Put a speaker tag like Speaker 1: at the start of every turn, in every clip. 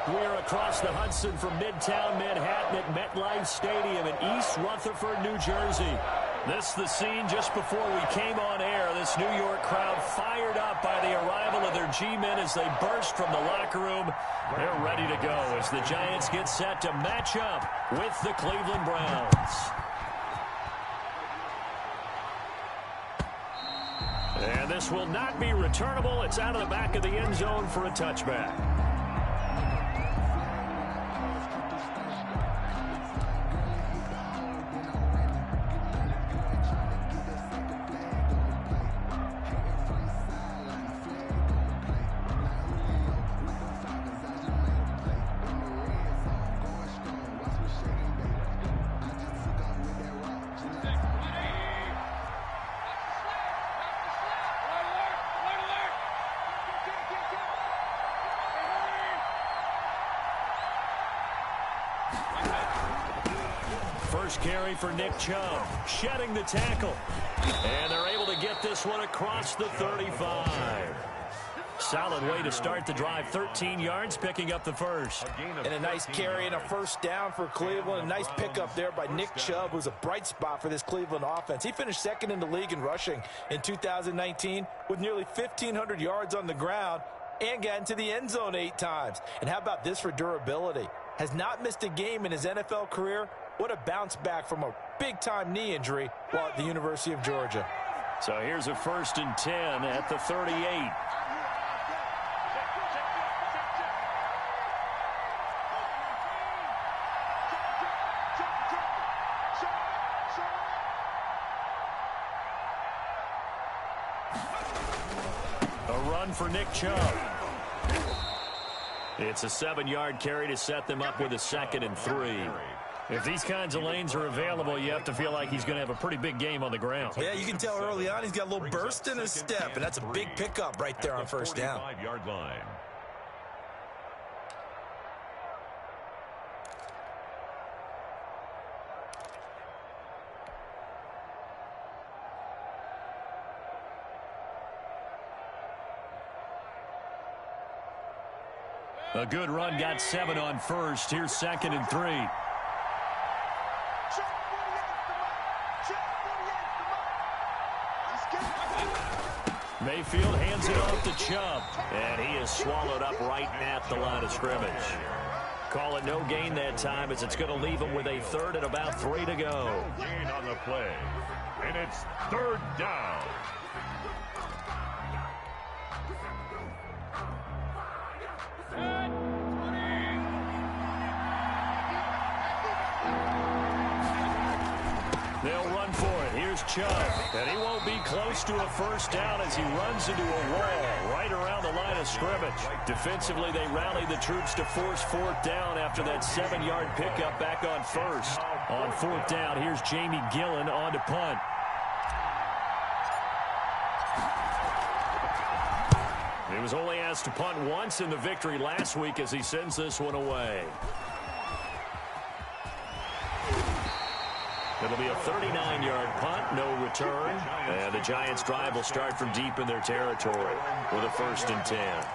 Speaker 1: We're across the Hudson from Midtown Manhattan at MetLife Stadium in East Rutherford, New Jersey. This is the scene just before we came on air. This New York crowd fired up by the arrival of their G-men as they burst from the locker room. They're ready to go as the Giants get set to match up with the Cleveland Browns. And this will not be returnable. It's out of the back of the end zone for a touchback. First carry for Nick Chubb, shedding the tackle. And they're able to get this one across the 35. Solid way to start the drive, 13 yards, picking up the first.
Speaker 2: And a nice carry and a first down for Cleveland. A nice pickup there by Nick Chubb, who's a bright spot for this Cleveland offense. He finished second in the league in rushing in 2019 with nearly 1,500 yards on the ground and got into the end zone 8 times. And how about this for durability? Has not missed a game in his NFL career. What a bounce back from a big-time knee injury while at the University of Georgia.
Speaker 1: So here's a 1st and 10 at the 38. A run for Nick Chubb. It's a 7-yard carry to set them up with a 2nd and 3. If these kinds of lanes are available, you have to feel like he's going to have a pretty big game on the ground.
Speaker 2: Yeah, you can tell early on he's got a little burst in his step, and that's a big pickup right there on first down.
Speaker 3: 45-yard line.
Speaker 1: A good run got 7 on first. Here's 2nd and 3. Mayfield hands it off to Chubb, and he is swallowed up right at the line of scrimmage. Call it no gain that time as it's going to leave him with a 3rd and about 3 to go.
Speaker 3: No gain on the play, and it's 3rd down.
Speaker 1: They'll run for it. Here's Chubb, and he won't be close to a 1st down as he runs into a wall right around the line of scrimmage. Defensively, they rally the troops to force 4th down after that 7-yard pickup back on 1st. On 4th down, here's Jamie Gillen on to punt. He was only asked to punt once in the victory last week as he sends this one away. It'll be a 39-yard punt, no return. And the Giants' drive will start from deep in their territory with a 1st and 10.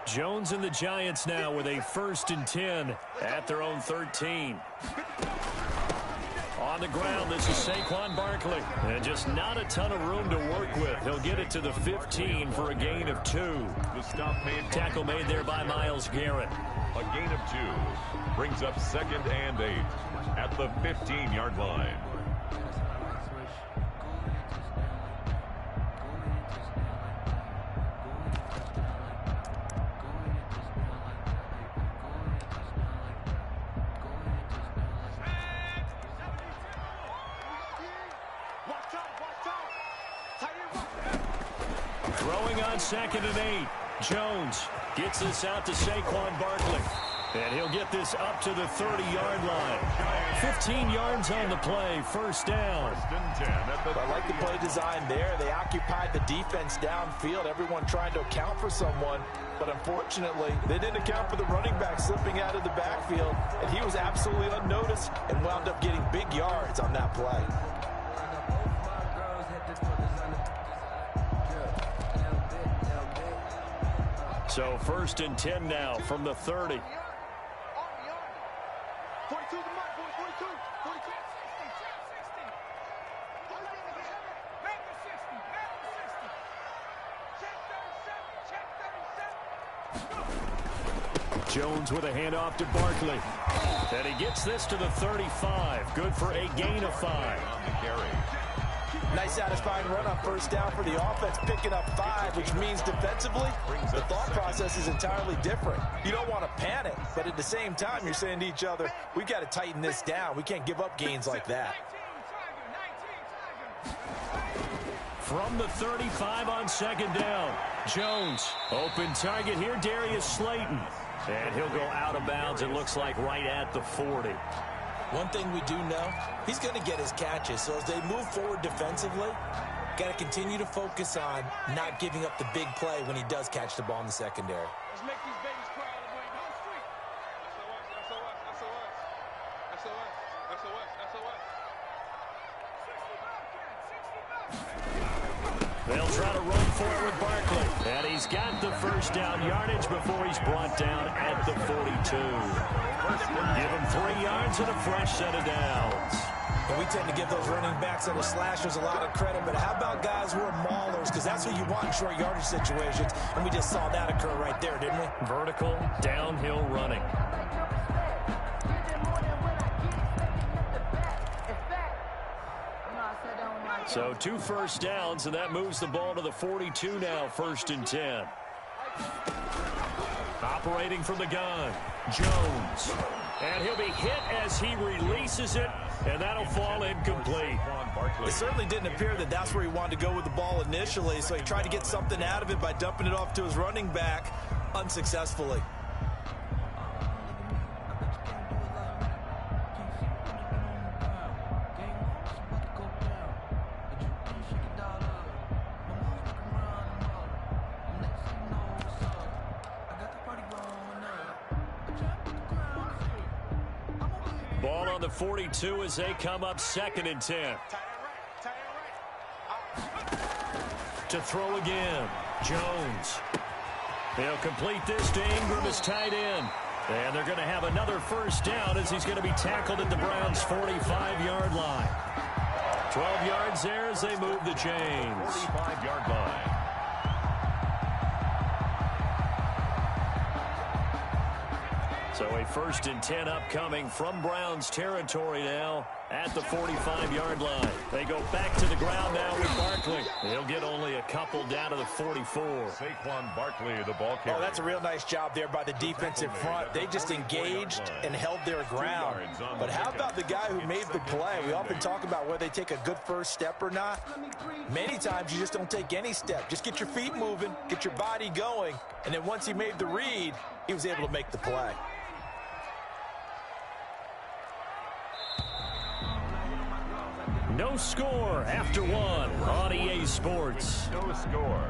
Speaker 1: Jones and the Giants now with a 1st and 10 at their own 13. On the ground, this is Saquon Barkley. And just not a ton of room to work with. He'll get it to the 15 for a gain of 2.
Speaker 3: The stop made.
Speaker 1: Tackle made there by Myles Garrett.
Speaker 3: A gain of 2 brings up 2nd and 8 at the 15-yard line.
Speaker 1: Throwing on 2nd and 8. Jones gets this out to Saquon Barkley. And he'll get this up to the 30-yard line. 15 yards on the play, first down.
Speaker 2: I like the play design there. They occupied the defense downfield, everyone trying to account for someone. But unfortunately, they didn't account for the running back slipping out of the backfield. And he was absolutely unnoticed and wound up getting big yards on that play.
Speaker 1: So first and 10 now from the 30. Jones with a handoff to Barkley. And he gets this to the 35. Good for a gain of 5.
Speaker 2: Nice satisfying run on first down for the offense, picking up 5, which means defensively, the thought process is entirely different. You don't want to panic, but at the same time, you're saying to each other, we've got to tighten this down. We can't give up gains like that.
Speaker 1: From the 35 on second down, Jones. Open target here, Darius Slayton. And he'll go out of bounds, it looks like right at the 40.
Speaker 2: One thing we do know, he's going to get his catches. So as they move forward defensively, got to continue to focus on not giving up the big play when he does catch the ball in the secondary.
Speaker 4: Let's make these babies cry all the way down the street. That's
Speaker 1: They'll try to run for it with Barkley. And he's got the first down yardage before he's brought down at the 42. Give him 3 yards and a fresh set of downs.
Speaker 2: And we tend to give those running backs and the slashers a lot of credit, but how about guys who are maulers? Because that's what you want in short yardage situations, and we just saw that occur right there, didn't we?
Speaker 1: Vertical, downhill running. So 2 first downs, and that moves the ball to the 42 now, first and 10. Operating from the gun, Jones. And he'll be hit as he releases it, and that'll fall incomplete.
Speaker 2: It certainly didn't appear that that's where he wanted to go with the ball initially, so he tried to get something out of it by dumping it off to his running back unsuccessfully.
Speaker 1: Ball on the 42 as they come up second and 10. To throw again, Jones. They'll complete this to Ingram as tight end. And they're going to have another first down as he's going to be tackled at the Browns' 45-yard line. 12 yards there as they move the chains.
Speaker 3: 45-yard line.
Speaker 1: So a first and 10 upcoming from Browns territory now at the 45-yard line. They go back to the ground now with Barkley. He'll get only a couple down to the 44.
Speaker 3: Saquon Barkley, the ball carrier.
Speaker 2: Oh, that's a real nice job there by the defensive front. They just engaged and held their ground. But how about the guy who made the play? We often talk about whether they take a good first step or not. Many times you just don't take any step. Just get your feet moving, get your body going, and then once he made the read, he was able to make the play.
Speaker 1: No score after one on EA Sports.
Speaker 3: No score.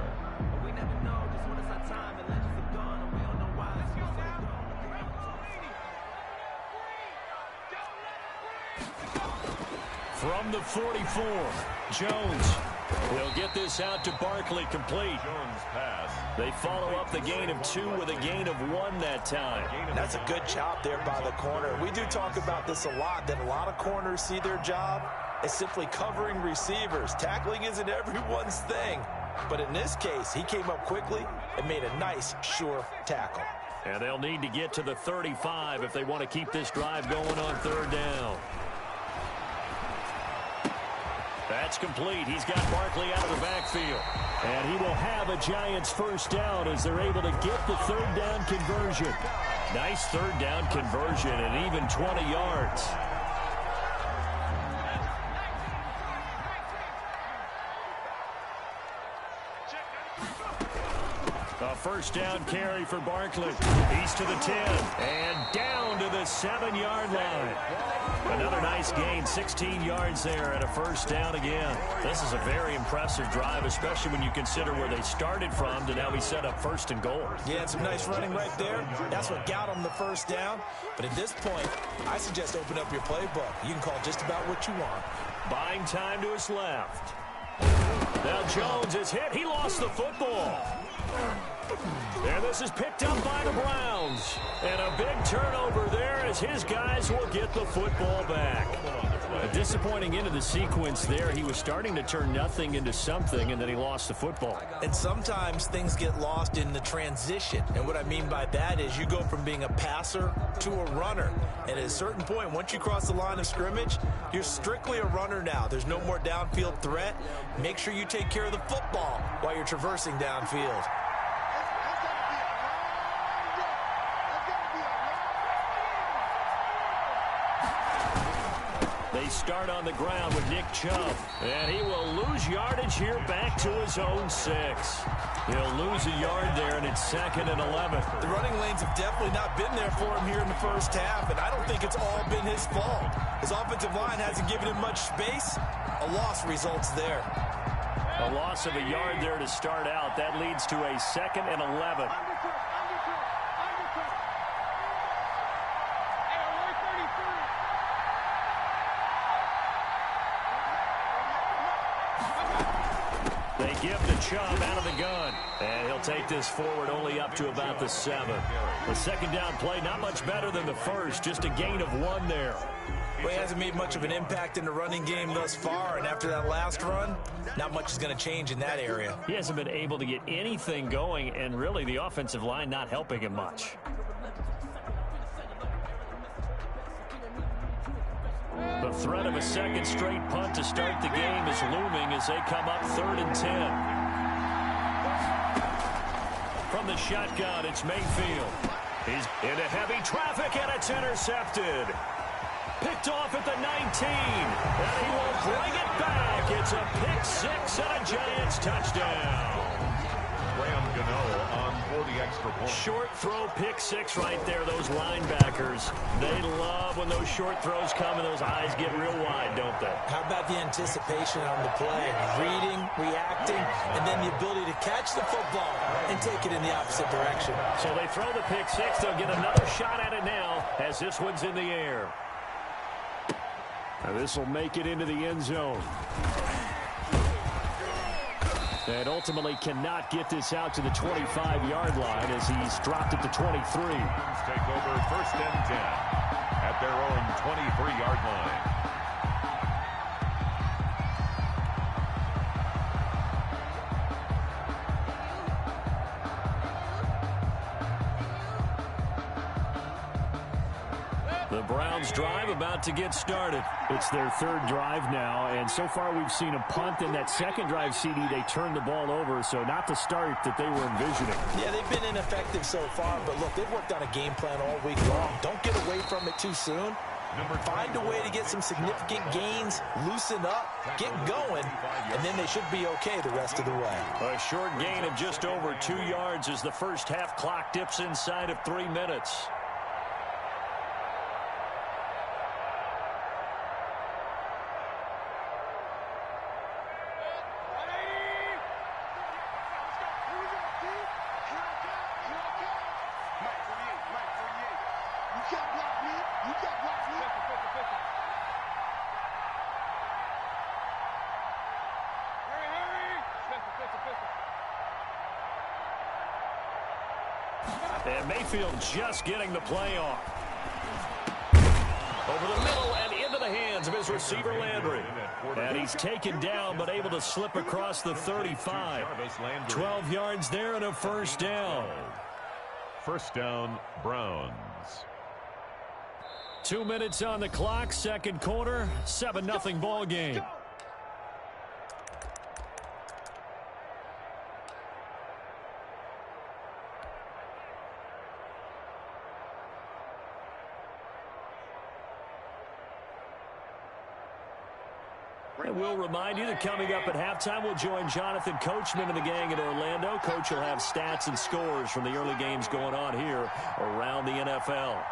Speaker 1: From the 44, Jones. He'll get this out to Barkley, complete.
Speaker 3: Jones pass.
Speaker 1: They follow up the gain of 2 with a gain of 1 that time.
Speaker 2: That's a good job there by the corner. We do talk about this a lot, that a lot of corners see their job as simply covering receivers. Tackling isn't everyone's thing. But in this case, he came up quickly and made a nice, sure tackle.
Speaker 1: And they'll need to get to the 35 if they want to keep this drive going on third down. That's complete. He's got Barkley out of the backfield. And he will have a Giants first down as they're able to get the third down conversion. Nice third down conversion and even 20 yards. A first down carry for Barkley. He's to the 10 and down to the 7-yard line. Another nice gain, 16 yards there and a first down again. This is a very impressive drive, especially when you consider where they started from to now be set up first and goal.
Speaker 2: Yeah, some nice running right there. That's what got them the first down. But at this point, I suggest open up your playbook. You can call just about what you want.
Speaker 1: Buying time to his left. Now Jones is hit. He lost the football. And this is picked up by the Browns. And a big turnover there as his guys will get the football back. A disappointing end of the sequence there. He was starting to turn nothing into something, and then he lost the football.
Speaker 2: And sometimes things get lost in the transition. And what I mean by that is you go from being a passer to a runner. And at a certain point, once you cross the line of scrimmage, you're strictly a runner now. There's no more downfield threat. Make sure you take care of the football while you're traversing downfield.
Speaker 1: They start on the ground with Nick Chubb. And he will lose yardage here back to his own 6. He'll lose a yard there, and it's 2nd and 11.
Speaker 2: The running lanes have definitely not been there for him here in the first half, and I don't think it's all been his fault. His offensive line hasn't given him much space. A loss results there.
Speaker 1: A loss of a yard there to start out. That leads to a 2nd and 11. They give the Chubb out of the gun. And he'll take this forward only up to about the 7. The second down play, not much better than the first. Just a gain of 1 there.
Speaker 2: Well, he hasn't made much of an impact in the running game thus far, and after that last run, not much is going to change in that area.
Speaker 1: He hasn't been able to get anything going, and really the offensive line not helping him much. The threat of a second straight punt to start the game is looming as they come up 3rd and 10. From the shotgun, it's Mayfield. He's into heavy traffic, and it's intercepted. Picked off at the 19, and he will bring it back. It's a pick 6 and a Giants touchdown.
Speaker 3: On for the extra point.
Speaker 1: Short throw, pick 6 right there. Those linebackers, they love when those short throws come and those eyes get real wide, don't they?
Speaker 2: How about the anticipation on the play? Reading, reacting, and then the ability to catch the football and take it in the opposite direction.
Speaker 1: So they throw the pick 6. They'll get another shot at it now as this one's in the air. Now this will make it into the end zone. And ultimately cannot get this out to the 25-yard line as he's dropped it to 23.
Speaker 3: Take over 1st and 10 at their own 23-yard line.
Speaker 1: The Browns drive about to get started. It's their 3rd drive now, and so far we've seen a punt. In that second drive, CD, they turned the ball over, so not the start that they were envisioning.
Speaker 2: Yeah, they've been ineffective so far, but look, they've worked on a game plan all week long. Don't get away from it too soon. Find a way to get some significant gains, loosen up, get going, and then they should be okay the rest of the way.
Speaker 1: A short gain of just over 2 yards as the first half clock dips inside of 3 minutes. And Mayfield just getting the play off. Over the middle and into the hands of his receiver, Landry. And he's taken down but able to slip across the 35. 12 yards there and a first down.
Speaker 3: First down, Browns.
Speaker 1: 2 minutes on the clock, second quarter, 7-0 ball game. And we'll remind you that coming up at halftime, we'll join Jonathan Coachman and the gang in Orlando. Coach will have stats and scores from the early games going on here around the NFL.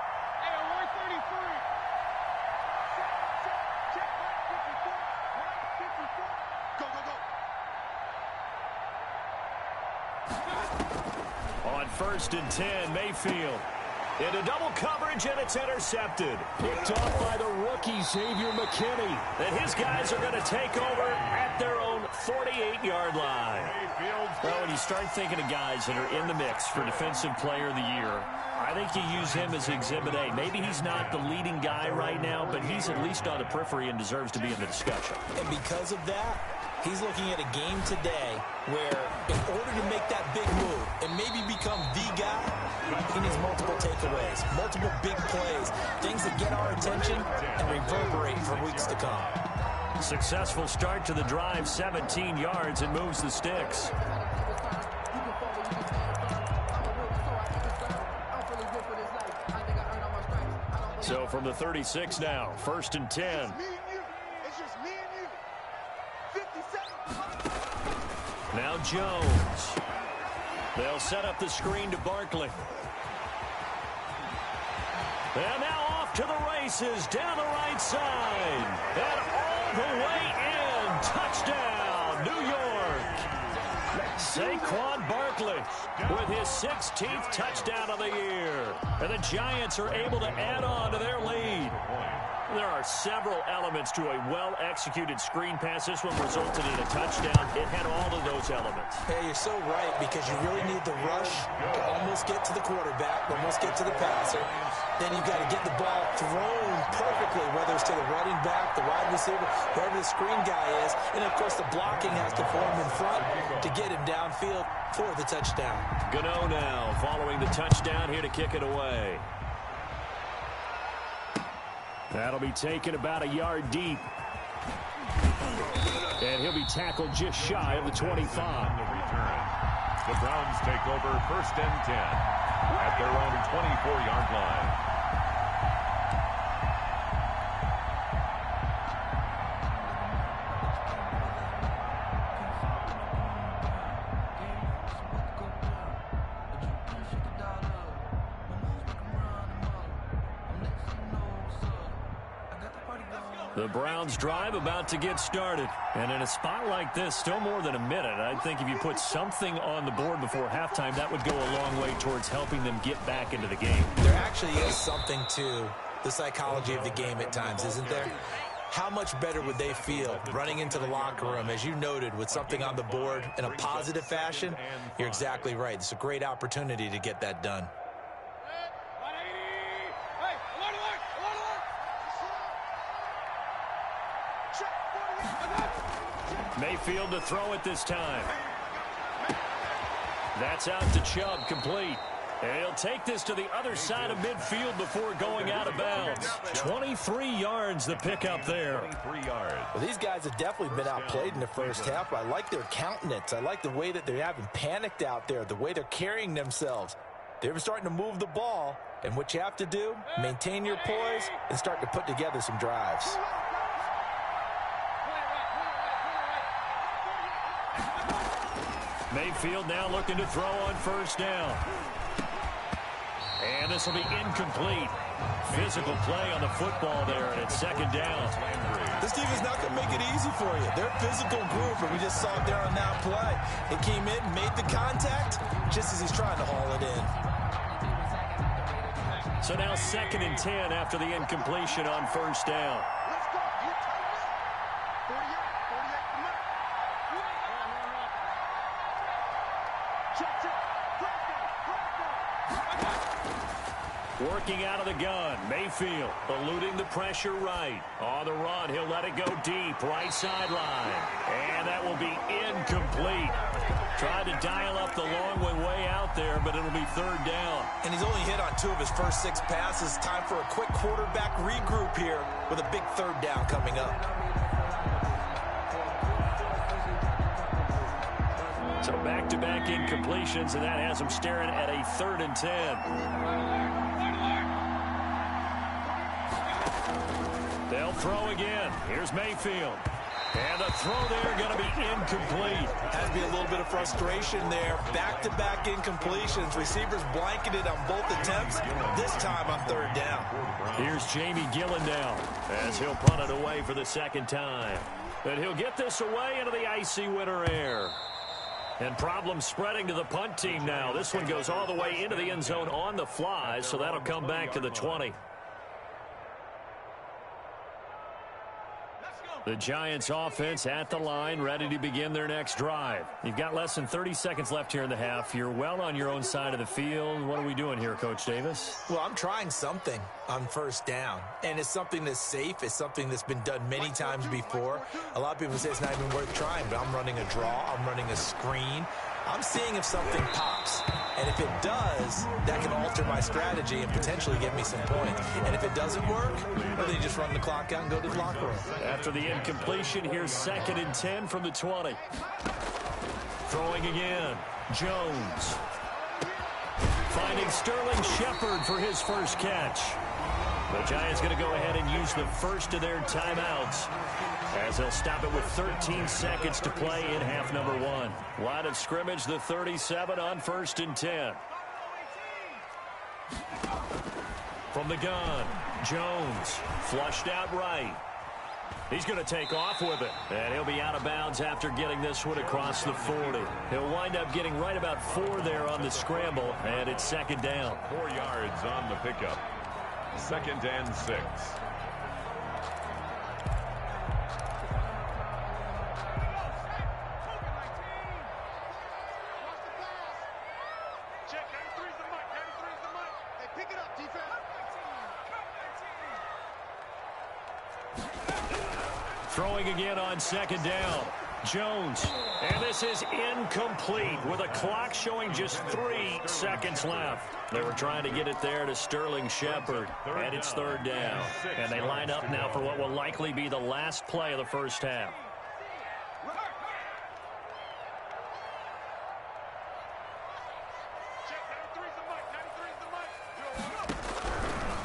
Speaker 1: On 1st and 10, Mayfield. Into double coverage, and it's intercepted. Picked off by the rookie, Xavier McKinney. And his guys are going to take over at their own 48-yard line. Well, when you start thinking of guys that are in the mix for Defensive Player of the Year, I think you use him as Exhibit A. Maybe he's not the leading guy right now, but he's at least on the periphery and deserves to be in the discussion.
Speaker 2: And because of that, he's looking at a game today where in order to make that big move and maybe become the guy, he needs multiple takeaways, multiple big plays, things that get our attention and reverberate for weeks to come.
Speaker 1: Successful start to the drive, 17 yards, and moves the sticks. So from the 36 now, 1st and 10. Now Jones. They'll set up the screen to Barkley. And now off to the races down the right side. And all the way in. Touchdown, New York. Saquon Barkley with his 16th touchdown of the year. And the Giants are able to add on to their lead. There are several elements to a well-executed screen pass. This one resulted in a touchdown. It had all of those elements.
Speaker 2: Hey, you're so right, because you really need the rush to almost get to the quarterback, almost get to the passer. Then you've got to get the ball thrown perfectly, whether it's to the running back, the wide receiver, whoever the screen guy is. And, of course, the blocking has to form in front to get him downfield for the touchdown.
Speaker 1: Gano now following the touchdown here to kick it away. That'll be taken about a yard deep. And he'll be tackled just shy of the 25.
Speaker 3: The Browns take over 1st and 10 at their own 24-yard line.
Speaker 1: The Browns drive about to get started. And in a spot like this, still more than a minute, I think if you put something on the board before halftime, that would go a long way towards helping them get back into the game.
Speaker 2: There actually is something to the psychology of the game at times, isn't there? How much better would they feel running into the locker room, as you noted, with something on the board in a positive fashion? You're exactly right. It's a great opportunity to get that done.
Speaker 1: Mayfield to throw it this time. That's out to Chubb, complete. And he'll take this to the other side of midfield before going out of bounds. 23 yards the pickup there.
Speaker 3: 23 yards.
Speaker 2: Well, these guys have definitely been outplayed in the first half. I like their countenance. I like the way that they haven't panicked out there, the way they're carrying themselves. They're starting to move the ball, and what you have to do, maintain your poise and start to put together some drives.
Speaker 1: Mayfield now looking to throw on 1st down. And this will be incomplete. Physical play on the football there, and it's 2nd down.
Speaker 2: This team is not going to make it easy for you. They're a physical group, and we just saw it there on that play. It came in, made the contact, just as he's trying to haul it in.
Speaker 1: So now 2nd and 10 after the incompletion on 1st down. Working out of the gun, Mayfield eluding the pressure right. On the run, he'll let it go deep, right sideline. And that will be incomplete. Tried to dial up the long one way out there, but it'll be 3rd down.
Speaker 2: And he's only hit on 2 of his first 6 passes. Time for a quick quarterback regroup here with a big 3rd down coming up.
Speaker 1: So back-to-back incompletions, and that has him staring at a 3rd and 10. They'll throw again. Here's Mayfield. And the throw there going to be incomplete.
Speaker 2: Has to be a little bit of frustration there. Back-to-back incompletions. Receivers blanketed on both attempts, this time on third down.
Speaker 1: Here's Jamie Gillen now as he'll punt it away for the second time. And he'll get this away into the icy winter air. And problems spreading to the punt team now. This one goes all the way into the end zone on the fly, so that'll come back to the 20. The Giants offense at the line, ready to begin their next drive. You've got less than 30 seconds left here in the half. You're well on your own side of the field. What are we doing here, Coach Davis?
Speaker 2: Well, I'm trying something on first down, and it's something that's safe. It's something that's been done many times before. A lot of people say it's not even worth trying, but I'm running a draw. I'm running a screen. I'm seeing if something pops. And if it does, that can alter my strategy and potentially get me some points. And if it doesn't work, well, then you just run the clock out and go to the locker room.
Speaker 1: After the incompletion, here's 2nd and 10 from the 20. Throwing again, Jones. Finding Sterling Shepard for his first catch. The Giants going to go ahead and use the first of their timeouts, as they'll stop it with 13 seconds to play in half number 1. Line of scrimmage, the 37 on 1st and 10. From the gun, Jones flushed out right. He's going to take off with it, and he'll be out of bounds after getting this one across the 40. He'll wind up getting right about 4 there on the scramble, and it's 2nd down.
Speaker 3: 4 yards on the pickup. 2nd and 6.
Speaker 1: Throwing again on 2nd down. Jones. And this is incomplete with a clock showing just 3 seconds left. They were trying to get it there to Sterling Shepard. And it's 3rd down. And they line up now for what will likely be the last play of the first half.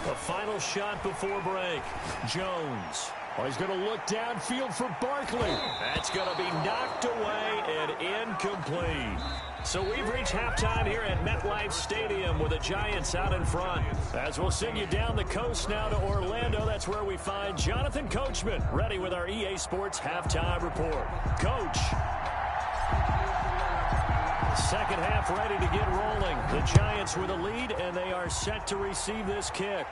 Speaker 1: The final shot before break. Jones. Oh, he's going to look downfield for Barkley. That's going to be knocked away and incomplete. So we've reached halftime here at MetLife Stadium with the Giants out in front. As we'll send you down the coast now to Orlando, that's where we find Jonathan Coachman ready with our EA Sports halftime report. Coach. Second half ready to get rolling. The Giants with a lead, and they are set to receive this kick.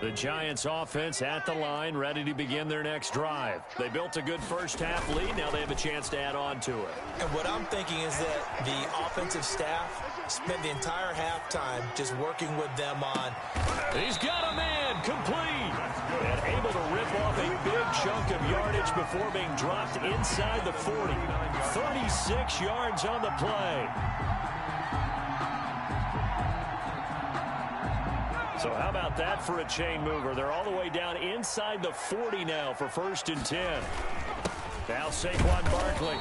Speaker 1: The Giants offense at the line, ready to begin their next drive. They built a good first half lead. Now they have a chance to add on to it.
Speaker 2: And what I'm thinking is that the offensive staff spent the entire halftime just working with them on.
Speaker 1: He's got a man, complete. And able to rip off a big chunk of yardage before being dropped inside the 40. 36 yards on the play. So how about that for a chain mover? They're all the way down inside the 40 now for 1st and 10. Now Saquon Barkley.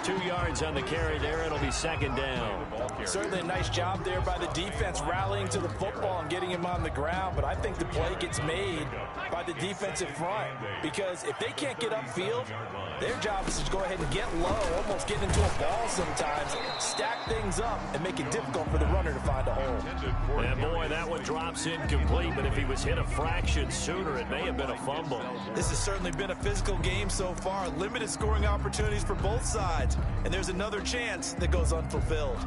Speaker 1: 2 yards on the carry there. It'll be 2nd down.
Speaker 2: Certainly a nice job there by the defense rallying to the football and getting him on the ground. But I think the play gets made by the defensive front. Because if they can't get upfield, their job is to go ahead and get low, almost get into a ball sometimes, stack things up, and make it difficult for the runner to find a hole.
Speaker 1: And boy, that one drops incomplete. But if he was hit a fraction sooner, it may have been a fumble.
Speaker 2: This has certainly been a physical game so far. Limited scoring opportunities for both sides. And there's another chance that goes unfulfilled.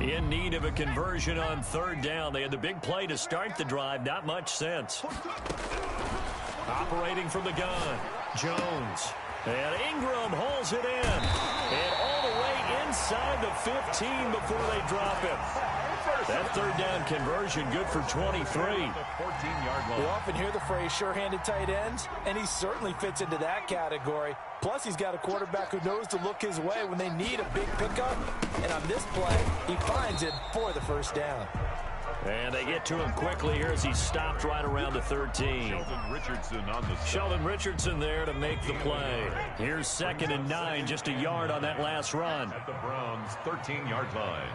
Speaker 1: In need of a conversion on 3rd down. They had the big play to start the drive. Not much sense. Operating from the gun. Jones. And Ingram hauls it in. And all the way inside the 15 before they drop him. That third down conversion good for 23.
Speaker 3: The 14-yard line.
Speaker 2: We often hear the phrase sure-handed tight ends, and he certainly fits into that category. Plus, he's got a quarterback who knows to look his way when they need a big pickup. And on this play, he finds it for the first down.
Speaker 1: And they get to him quickly here as he's stopped right around the 13.
Speaker 3: Sheldon Richardson on the stop.
Speaker 1: Sheldon Richardson there to make the play. Here's 2nd and 9, just a yard on that last run.
Speaker 3: At the Browns' 13-yard line.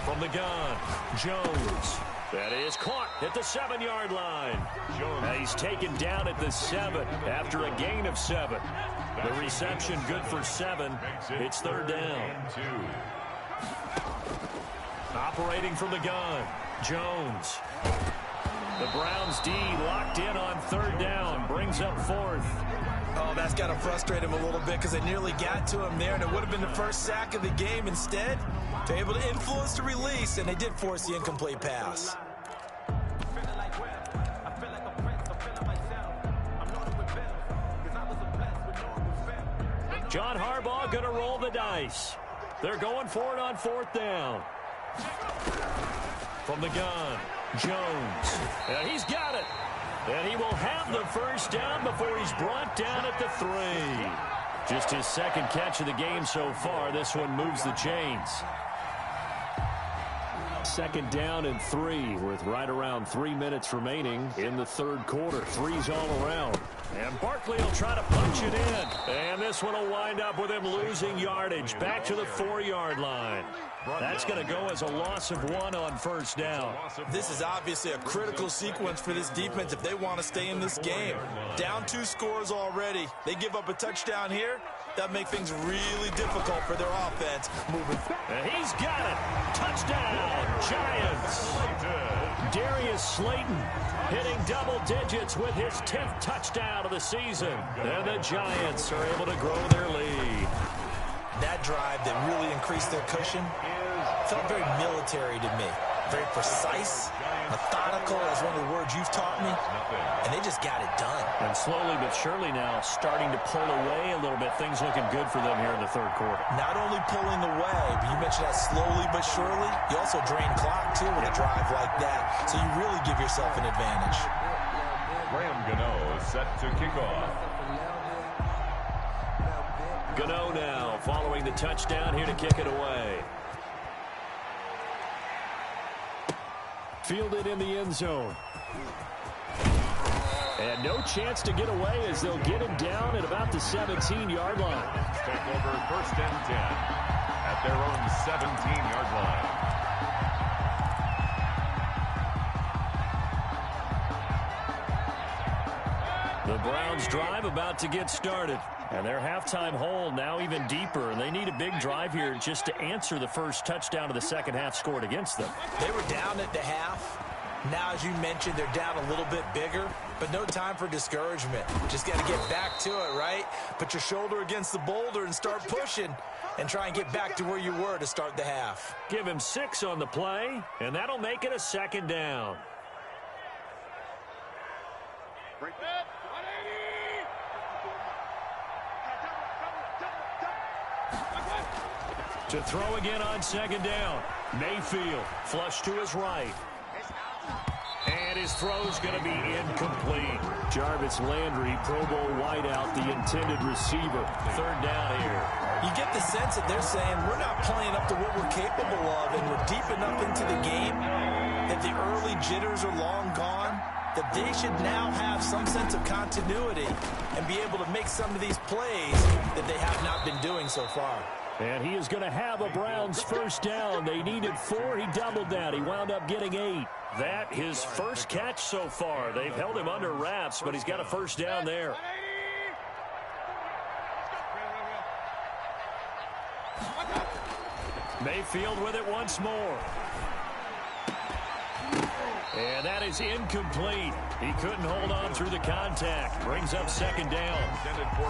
Speaker 1: From the gun, Jones. That is caught at the 7-yard line.
Speaker 3: Jones.
Speaker 1: He's taken down at the 7 after a gain of 7. The reception good for 7. It's third down. Operating from the gun, Jones. The Browns D locked in on third down, brings up 4th.
Speaker 2: Oh, that's got to frustrate him a little bit because they nearly got to him there, and it would have been the first sack of the game. Instead, they're able to influence the release, and they did force the incomplete pass.
Speaker 1: John Harbaugh going to roll the dice. They're going for it on 4th down. From the gun, Jones. And he's got it. And he will have the first down before he's brought down at the 3. Just his 2nd catch of the game so far. This one moves the chains. 2nd down and 3 with right around 3 minutes remaining in the 3rd quarter. 3's all around. And Barkley will try to punch it in. And this one will wind up with him losing yardage. Back to the 4-yard line. That's going to go as a loss of 1 on first down.
Speaker 2: This is obviously a critical sequence for this defense if they want to stay in this game. Down 2 scores already. They give up a touchdown here. That make things really difficult for their offense moving forward.
Speaker 1: And he's got it. Touchdown, Giants. Darius Slayton hitting double digits with his 10th touchdown of the season. And the Giants are able to grow their lead.
Speaker 2: That drive that really increased their cushion felt very military to me. Very precise, methodical, as one of the words you've taught me. And they just got it done.
Speaker 1: And slowly but surely now starting to pull away a little bit. Things looking good for them here in the 3rd quarter.
Speaker 2: Not only pulling away, but you mentioned that slowly but surely. You also drain clock, too, with a drive like that. So you really give yourself an advantage.
Speaker 3: Graham Gano set to kick off.
Speaker 1: Gano now following the touchdown here to kick it away. Fielded in the end zone. And no chance to get away as they'll get him down at about the 17-yard line.
Speaker 3: Take over 1st and 10 at their own 17-yard line.
Speaker 1: The Browns drive about to get started. And their halftime hole now even deeper. And they need a big drive here just to answer the first touchdown of the 2nd half scored against them.
Speaker 2: They were down at the half. Now, as you mentioned, they're down a little bit bigger, but no time for discouragement. Just got to get back to it, right? Put your shoulder against the boulder and start pushing and try and get back to where you were to start the half.
Speaker 1: Give him 6 on the play, and that'll make it a 2nd down. To throw again on 2nd down. Mayfield flush to his right. And his throw's going to be incomplete. Jarvis Landry, Pro Bowl wideout, the intended receiver. 3rd down here.
Speaker 2: You get the sense that they're saying we're not playing up to what we're capable of, and we're deep enough into the game that the early jitters are long gone, that they should now have some sense of continuity and be able to make some of these plays that they have not been doing so far.
Speaker 1: And he is going to have a Browns first down. They needed 4. He doubled that. He wound up getting 8. That his first catch so far. They've held him under wraps, but he's got a first down there. Mayfield with it once more. And that is incomplete. He couldn't hold on through the contact. Brings up 2nd down.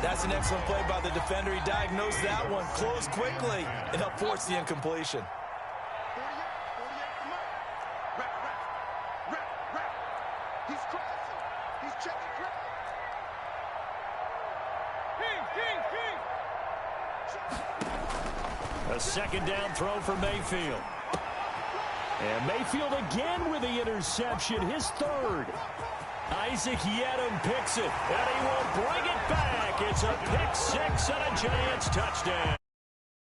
Speaker 2: That's an excellent play by the defender. He diagnosed that one, closed quickly, and helped force the incompletion.
Speaker 4: He's crossing. He's checking. King.
Speaker 1: A 2nd down throw for Mayfield. And Mayfield again with the interception, his third. Isaac Yedem picks it, and he will bring it back. It's a pick six and a Giants touchdown.